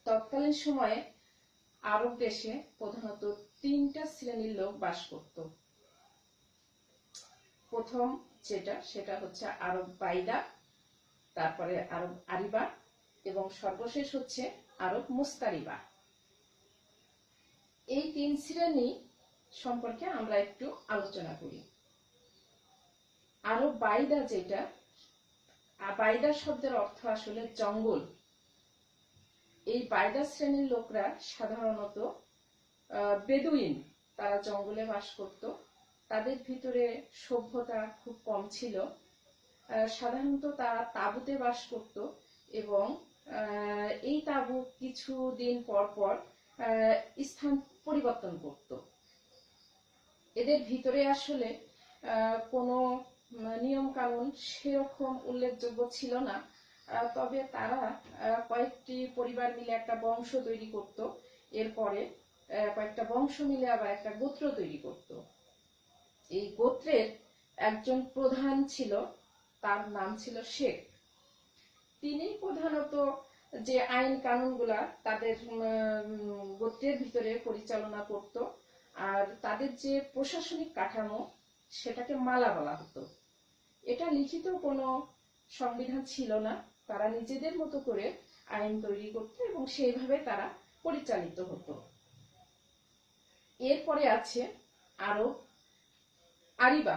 তৎকালীন সময়ে আরব দেশে প্রধানত 3টা শ্রেণীর লোক বাস করত। প্রথম সেটা হচ্ছে আরব বাইদা, তারপরে আরব আরিবা এবং সর্বশেষ হচ্ছে আরব মুস্তারিবা। এই 3 শ্রেণী সম্পর্কে আমরা একটু আলোচনা করি। আরব বাইদা বাইদা শব্দের অর্থ আসলে জঙ্গল। এই বাইদা শ্রেণীর লোকরা সাধারণত বেদুইন, তারা জঙ্গলে বাস করত। তাদের ভিতরে সভ্যতা খুব কম ছিল। সাধারণত তারা তাঁবুতে বাস করত এবং এই তাঁবু কিছুদিন পর পর স্থান পরিবর্তন করত। এদের ভিতরে আসলে কোনো নিয়ম কানুন সেরকম উল্লেখযোগ্য ছিল না। তবে তারা কয়েকটি পরিবার মিলে একটা বংশ তৈরি করত, এরপরে কয়েকটা বংশ মিলে আবার একটা গোত্র তৈরি করত। এই গোত্রের একজন প্রধান ছিল, তার নাম ছিল শেখ। তিনি প্রধানত যে আইন কানুনগুলা তাদের গোত্রের ভিতরে পরিচালনা করত, আর তাদের যে প্রশাসনিক কাঠামো সেটাকে মালা বলা হতো। এটা লিখিত কোনো সংবিধান ছিল না, তারা নিজেদের মতো করে আইন তৈরি করত এবং সেইভাবে তারা পরিচালিত হতো। এরপরে আছে আরব আরিবা।